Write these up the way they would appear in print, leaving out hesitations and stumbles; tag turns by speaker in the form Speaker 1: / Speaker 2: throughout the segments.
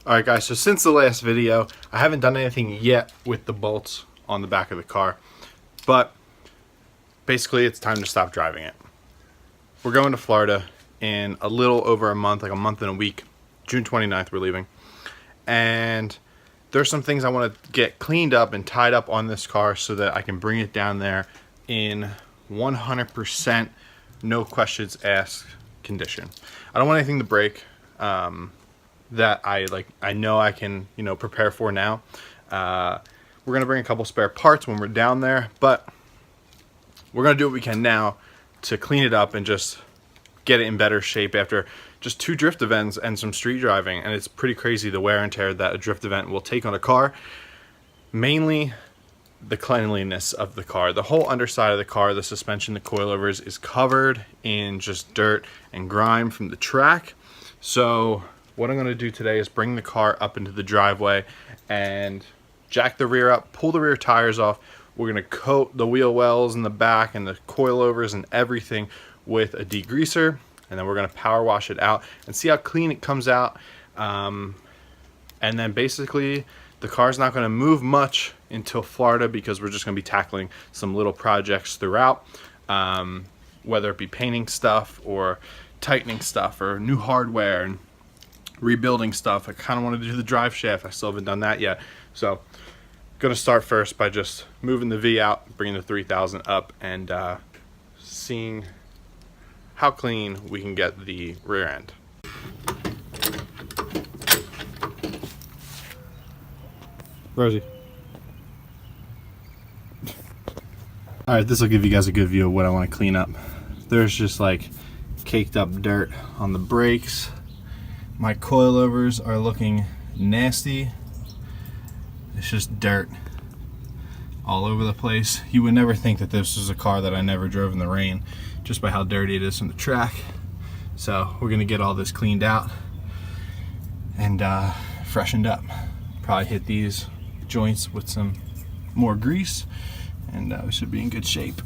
Speaker 1: Alright guys, so since the last video, I haven't done anything yet with the bolts on the back of the car. But basically it's time to stop driving it. We're going to Florida in a little over a month, like a month and a week. June 29th we're leaving. And there's some things I want to get cleaned up and tied up on this car so that I can bring it down there in 100% no questions asked condition. I don't want anything to break. That I know I can, prepare for now. We're gonna bring a couple spare parts when we're down there, but we're gonna do what we can now to clean it up and just get it in better shape after just 2 drift events and some street driving. And it's pretty crazy the wear and tear that a drift event will take on a car. Mainly the cleanliness of the car. The whole underside of the car, the suspension, the coilovers is covered in just dirt and grime from the track. So what I'm going to do today is bring the car up into the driveway and jack the rear up, pull the rear tires off. We're going to coat the wheel wells in the back and the coilovers and everything with a degreaser, and then we're going to power wash it out and see how clean it comes out. And then basically the car's not going to move much until Florida because we're just going to be tackling some little projects throughout, whether it be painting stuff or tightening stuff or new hardware and rebuilding stuff. I kind of want to do the drive shaft. I still haven't done that yet. So going to start first by just moving the V out, bringing the 3000 up, and seeing how clean we can get the rear end. Rosie. Alright, this will give you guys a good view of what I want to clean up. There's just like caked up dirt on the brakes. My coilovers are looking nasty. It's just dirt all over the place. You would never think that this was a car that I never drove in the rain, just by how dirty it is from the track. So we're gonna get all this cleaned out and freshened up. Probably hit these joints with some more grease, and we should be in good shape.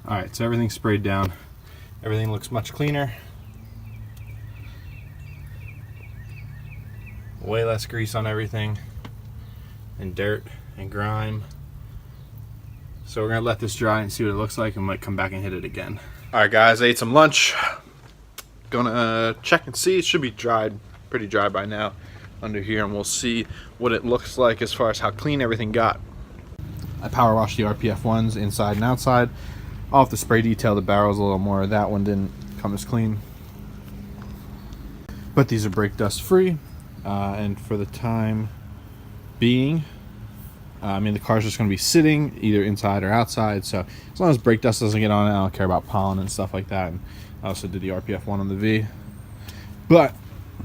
Speaker 1: Alright, so everything's sprayed down. Everything looks much cleaner. Way less grease on everything, and dirt and grime. So we're gonna let this dry and see what it looks like, and might come back and hit it again. Alright guys, I ate some lunch. Gonna check and see. It should be dried, pretty dry by now under here, and we'll see what it looks like as far as how clean everything got. I power washed the RPF ones inside and outside. I'll have to spray detail the barrels a little more. That one didn't come as clean. But these are brake dust free. And for the time being, the car's just going to be sitting either inside or outside. So as long as brake dust doesn't get on it, I don't care about pollen and stuff like that. And I also did the RPF one on the V. But,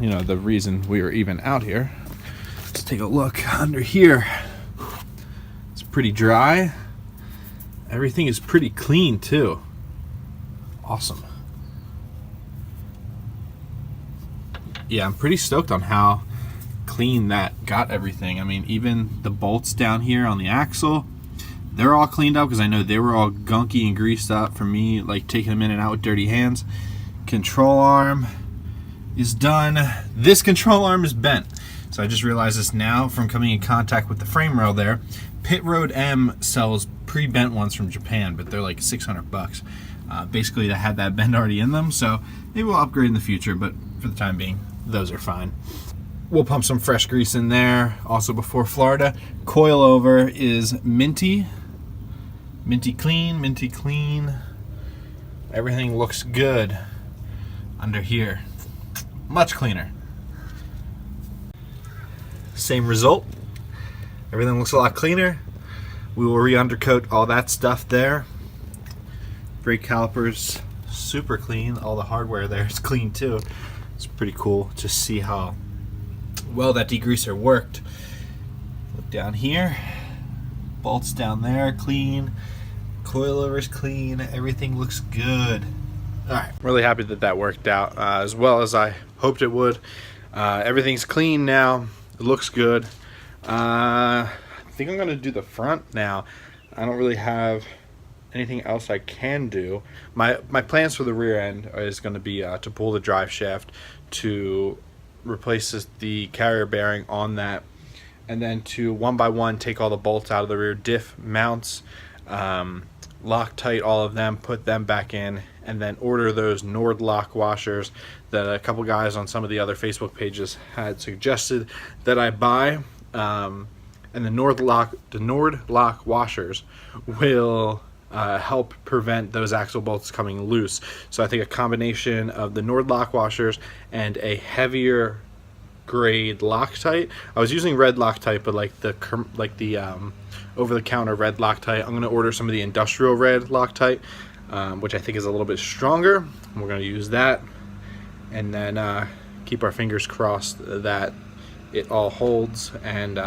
Speaker 1: the reason we were even out here, let's take a look under here. It's pretty dry. Everything is pretty clean too. Awesome. Yeah, I'm pretty stoked on how clean that got everything. I mean, even the bolts down here on the axle, they're all cleaned up because I know they were all gunky and greased up from me like taking them in and out with dirty hands. Control arm is done. This control arm is bent. So I just realized this now from coming in contact with the frame rail there. Pit Road M sells pre-bent ones from Japan, but they're like $600. Basically, they had that bend already in them, so maybe we'll upgrade in the future, but for the time being, those are fine. We'll pump some fresh grease in there, also before Florida. Coilover is minty. Minty clean. Everything looks good under here. Much cleaner. Same result. Everything looks a lot cleaner. We will re-undercoat all that stuff there. Brake calipers, super clean. All the hardware there is clean too. It's pretty cool to see how well that degreaser worked. Look down here. Bolts down there, clean. Coilover's clean. Everything looks good. Alright, really happy that that worked out as well as I hoped it would. Everything's clean now. It looks good. I think I'm going to do the front now. I don't really have anything else I can do. My plans for the rear end is going to be to pull the drive shaft, to replace the carrier bearing on that, and then to one by one take all the bolts out of the rear diff mounts, Loctite all of them, put them back in, and then order those Nord lock washers that a couple guys on some of the other Facebook pages had suggested that I buy. And the Nord lock washers will help prevent those axle bolts coming loose. So I think a combination of the Nord lock washers and a heavier grade Loctite. I was using red Loctite, but like the over-the-counter red Loctite. I'm going to order some of the industrial red Loctite, which I think is a little bit stronger. We're going to use that, and then keep our fingers crossed that it all holds and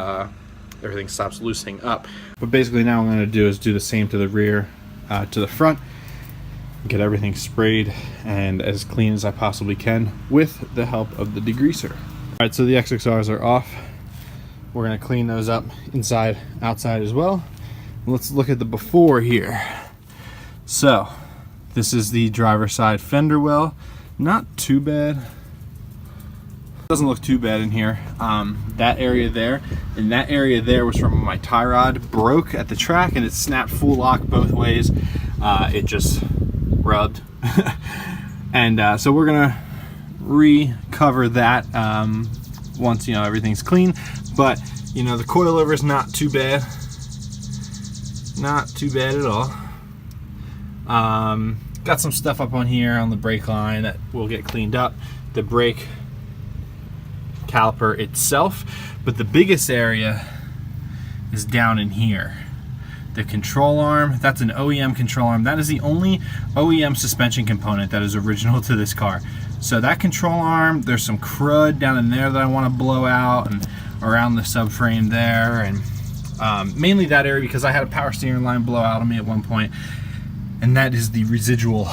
Speaker 1: everything stops loosening up. But basically now what I'm going to do is do the same to the rear, to the front, get everything sprayed and as clean as I possibly can with the help of the degreaser. Alright, so the XXRs are off. We're going to clean those up inside, outside as well. Let's look at the before here. So this is the driver's side fender well. Not too bad. Doesn't look too bad in here. That area there and that area there was from my tie rod broke at the track, and it snapped full lock both ways. It just rubbed. And so we're gonna recover that once everything's clean. But the coilover is not too bad. Not too bad at all. Got some stuff up on here on the brake line that will get cleaned up. The brake caliper itself, but the biggest area is down in here. The control arm, that's an OEM control arm. That is the only OEM suspension component that is original to this car. So that control arm, there's some crud down in there that I want to blow out, and around the subframe there, and mainly that area because I had a power steering line blow out on me at one point, and that is the residual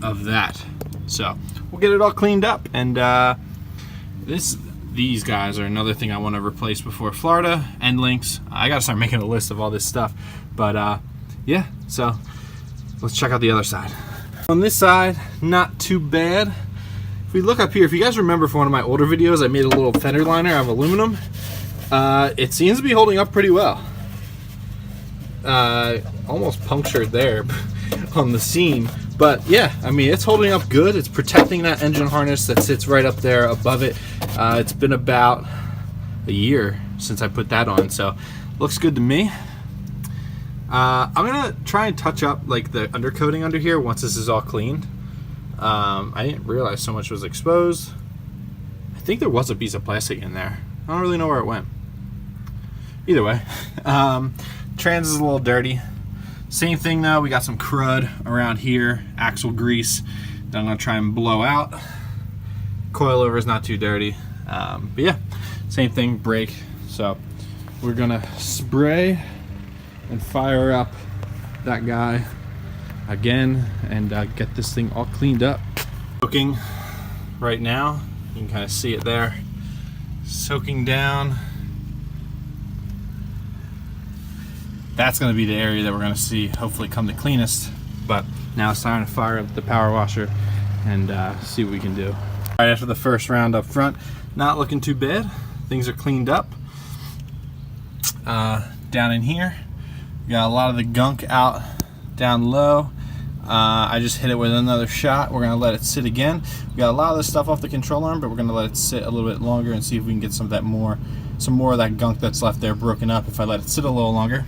Speaker 1: of that. So we'll get it all cleaned up, and these guys are another thing I want to replace before Florida. End links. I gotta start making a list of all this stuff. But yeah, so let's check out the other side. On this side, not too bad. If we look up here, if you guys remember from one of my older videos, I made a little fender liner out of aluminum. It seems to be holding up pretty well. Almost punctured there on the seam. But yeah, I mean, it's holding up good. It's protecting that engine harness that sits right up there above it. It's been about a year since I put that on, so looks good to me. I'm gonna try and touch up like the undercoating under here once this is all cleaned. I didn't realize so much was exposed. I think there was a piece of plastic in there. I don't really know where it went. Either way, trans is a little dirty. Same thing though, we got some crud around here, axle grease that I'm gonna try and blow out. Coilover is not too dirty, but yeah, same thing, brake. So we're gonna spray and fire up that guy again and get this thing all cleaned up. Soaking right now, you can kind of see it there, soaking down. That's going to be the area that we're going to see hopefully come the cleanest. But now it's time to fire up the power washer and see what we can do. Right after the first round up front, not looking too bad. Things are cleaned up. Down in here, we got a lot of the gunk out down low. I just hit it with another shot. We're going to let it sit again. We got a lot of this stuff off the control arm, but we're going to let it sit a little bit longer and see if we can get some more of that gunk that's left there broken up if I let it sit a little longer.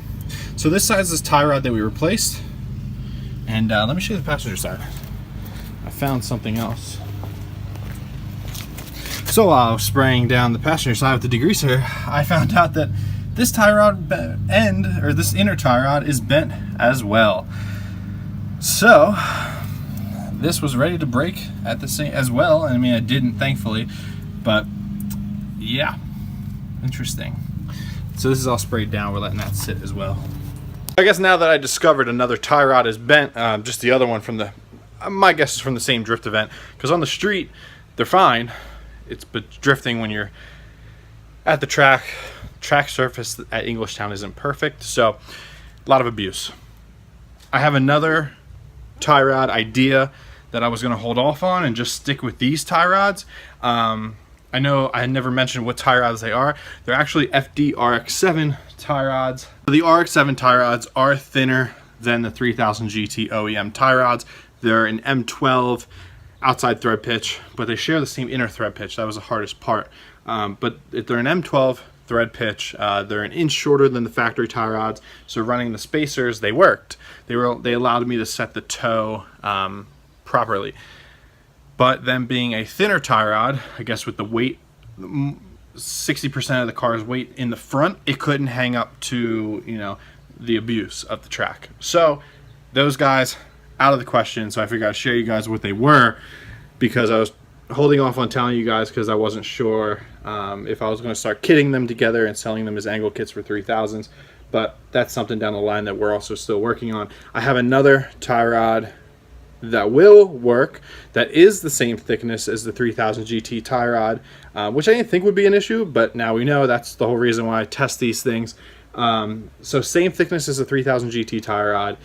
Speaker 1: So this side is this tie rod that we replaced, and let me show you the passenger side. I found something else. So while I was spraying down the passenger side with the degreaser, I found out that this tie rod end, or this inner tie rod, is bent as well. So this was ready to break at the same as well. I mean, I didn't, thankfully, but yeah, interesting. So this is all sprayed down. We're letting that sit as well. I guess now that I discovered another tie rod is bent, just the other one from the, my guess is from the same drift event, because on the street they're fine. But drifting when you're at the track surface at Englishtown isn't perfect, so a lot of abuse. I have another tie rod idea that I was going to hold off on and just stick with these tie rods. I know I never mentioned what tie rods they are. They're actually FD RX7 tie rods. The RX7 tie rods are thinner than the 3000 GT OEM tie rods. They're an M12 outside thread pitch, but they share the same inner thread pitch. That was the hardest part. But they're an M12 thread pitch. They're an inch shorter than the factory tie rods, so running the spacers, they worked. They allowed me to set the toe properly. But them being a thinner tie rod, I guess with the weight, 60% of the car's weight in the front, it couldn't hang up to, you know, the abuse of the track. So those guys out of the question. So I figured I'd share you guys what they were, because I was holding off on telling you guys because I wasn't sure if I was going to start kitting them together and selling them as angle kits for 3000s. But that's something down the line that we're also still working on. I have another tie rod that will work, that is the same thickness as the 3000 GT tie rod, which I didn't think would be an issue, but now we know. That's the whole reason why I test these things. So same thickness as the 3000 GT tie rod.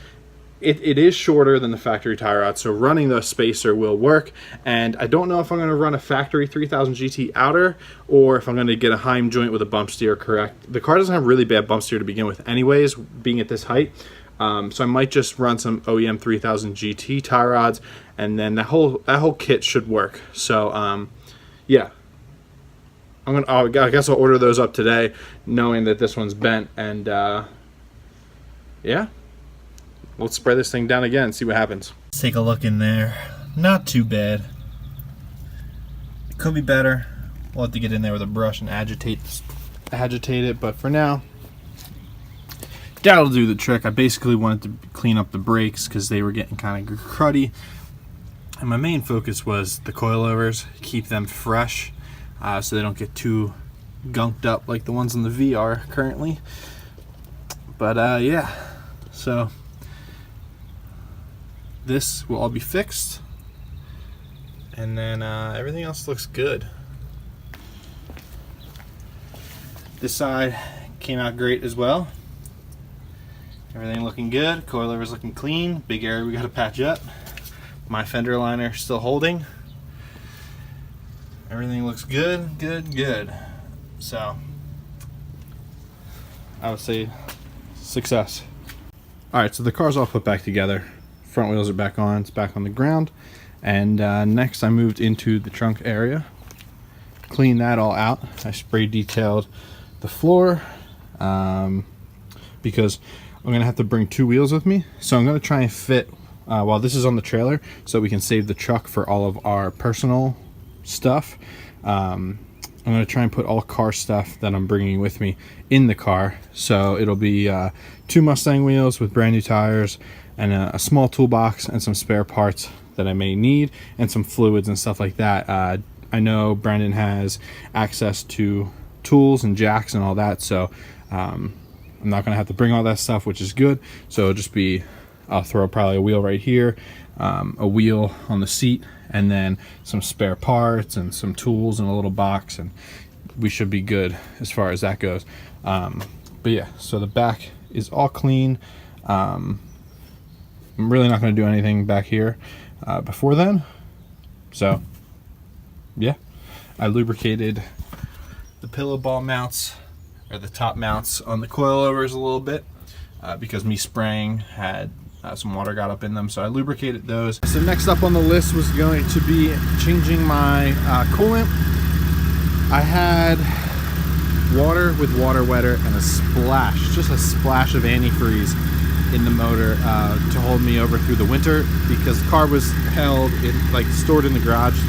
Speaker 1: It is shorter than the factory tie rod, so running the spacer will work. And I don't know if I'm going to run a factory 3000 GT outer or if I'm going to get a Heim joint with a bump steer correct. The car doesn't have really bad bump steer to begin with anyways, being at this height. So I might just run some OEM 3000 GT tie rods, and then that whole kit should work. So yeah, I guess I'll order those up today, knowing that this one's bent. And yeah, let's spray this thing down again and see what happens. Let's take a look in there. Not too bad. It could be better. We'll have to get in there with a brush and agitate it, but for now, that'll do the trick. I basically wanted to clean up the brakes because they were getting kind of cruddy, and my main focus was the coilovers, keep them fresh so they don't get too gunked up like the ones in the V are currently. But yeah, so this will all be fixed, and then everything else looks good. This side came out great as well. Everything looking good, coilovers looking clean, big area we got to patch up. My fender liner still holding. Everything looks good, good. So I would say success. Alright, so the car's all put back together. Front wheels are back on, it's back on the ground. And next I moved into the trunk area. Cleaned that all out. I spray detailed the floor because I'm going to have to bring two wheels with me. So I'm going to try and fit, while this is on the trailer, so we can save the truck for all of our personal stuff. I'm going to try and put all car stuff that I'm bringing with me in the car. So it'll be 2 Mustang wheels with brand new tires, and a small toolbox and some spare parts that I may need, and some fluids and stuff like that. I know Brandon has access to tools and jacks and all that, so I'm not going to have to bring all that stuff, which is good. So it'll just be, I'll throw probably a wheel right here, a wheel on the seat, and then some spare parts and some tools in a little box, and we should be good as far as that goes. But yeah, so the back is all clean. I'm really not going to do anything back here before then. So yeah, I lubricated the pillow ball mounts, or the top mounts on the coilovers a little bit, because me spraying had some water got up in them, so I lubricated those. So next up on the list was going to be changing my coolant. I had water with water wetter and a splash, just a splash of antifreeze in the motor to hold me over through the winter, because the car was held in, like, stored in the garage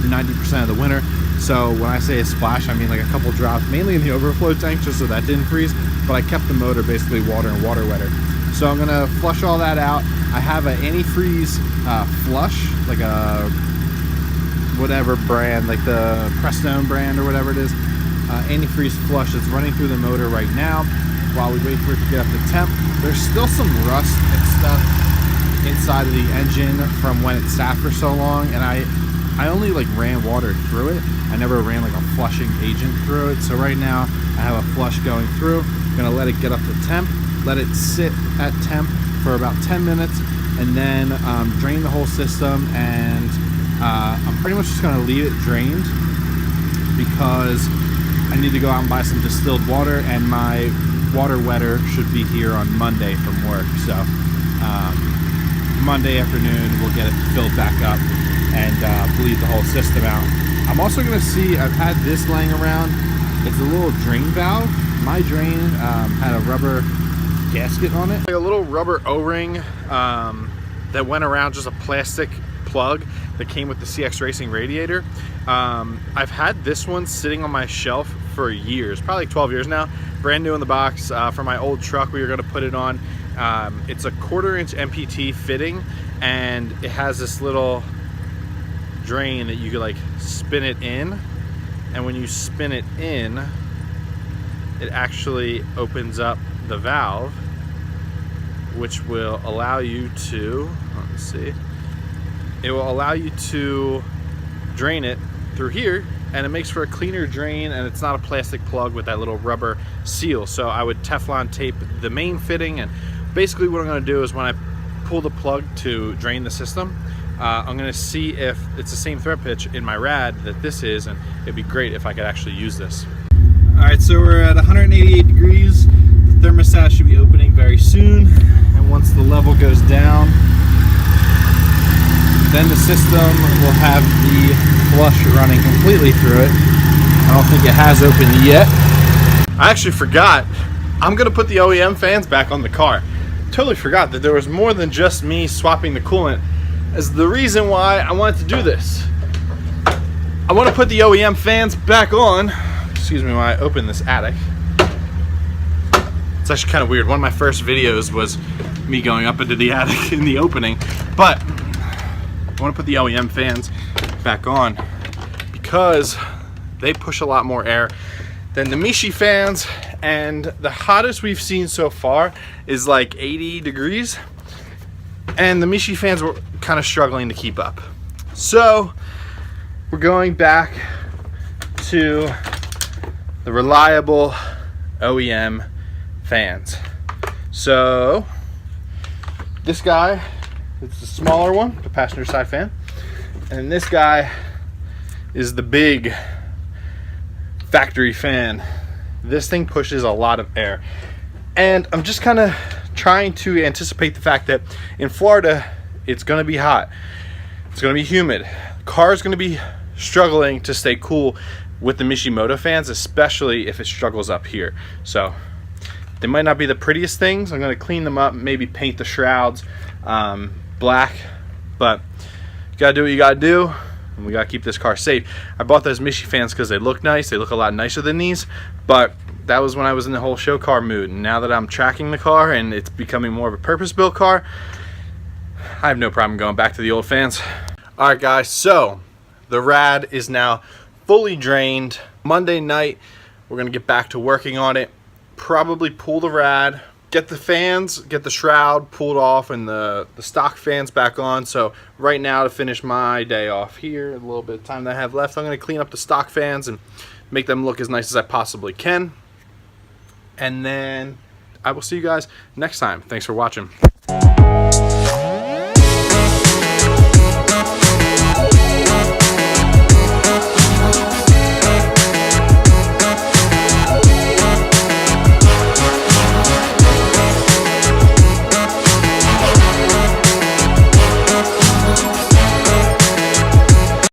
Speaker 1: 90% of the winter. So when I say a splash, I mean like a couple drops, mainly in the overflow tank, just so that didn't freeze, but I kept the motor basically water and water wetter. So I'm gonna flush all that out. I have an antifreeze flush, like a whatever brand, like the Prestone brand or whatever it is, antifreeze flush that's running through the motor right now. while we wait for it to get up to temp. There's still some rust and stuff inside of the engine from when it sat for so long, and I only like ran water through it. I never ran like a flushing agent through it. So right now I have a flush going through. I'm gonna let it get up to temp, let it sit at temp for about 10 minutes, and then drain the whole system. And I'm pretty much just gonna leave it drained because I need to go out and buy some distilled water, and my water wetter should be here on Monday from work. So Monday afternoon we'll get it filled back up and bleed the whole system out. I'm also going to see, I've had this laying around. It's a little drain valve. My drain had a rubber gasket on it, like a little rubber O-ring that went around just a plastic plug that came with the CX Racing radiator. I've had this one sitting on my shelf for years, probably like 12 years now, brand new in the box for my old truck. We were going to put it on. It's a 1/4 inch MPT fitting, and it has this little drain that you could like spin it in, and when you spin it in, it actually opens up the valve, which will allow you to, let's see, it will allow you to drain it through here, and it makes for a cleaner drain, and it's not a plastic plug with that little rubber seal. So I would Teflon tape the main fitting, and basically what I'm going to do is when I pull the plug to drain the system, I'm going to see if it's the same thread pitch in my rad that this is, and it'd be great if I could actually use this. Alright, so we're at 188 degrees. The thermostat should be opening very soon, and once the level goes down, then the system will have the flush running completely through it. I don't think it has opened yet. I actually forgot, I'm going to put the OEM fans back on the car. Totally forgot that there was more than just me swapping the coolant as the reason why I wanted to do this. I want to put the OEM fans back on, excuse me, when I open this attic. It's actually kind of weird. One of my first videos was me going up into the attic in the opening, but I want to put the OEM fans back on because they push a lot more air than the Mishi fans, and the hottest we've seen so far is like 80 degrees, and the Mishi fans were kind of struggling to keep up. So we're going back to the reliable OEM fans. So this guy, it's the smaller one, the passenger side fan, and this guy is the big factory fan. This thing pushes a lot of air, and I'm just kind of trying to anticipate the fact that in Florida it's going to be hot, it's going to be humid, the car is going to be struggling to stay cool with the Mishimoto fans, especially if it struggles up here. So they might not be the prettiest things. I'm going to clean them up, maybe paint the shrouds black, but you gotta do what you gotta do, and we gotta keep this car safe. I bought those Mishi fans because they look nice. They look a lot nicer than these, but that was when I was in the whole show car mood. And now that I'm tracking the car and it's becoming more of a purpose-built car, I have no problem going back to the old fans. All right, guys, so the rad is now fully drained. Monday night, we're gonna get back to working on it. Probably pull the rad, get the fans, get the shroud pulled off, and the stock fans back on. So right now, to finish my day off here, a little bit of time that I have left, I'm going to clean up the stock fans and make them look as nice as I possibly can. And then I will see you guys next time. Thanks for watching.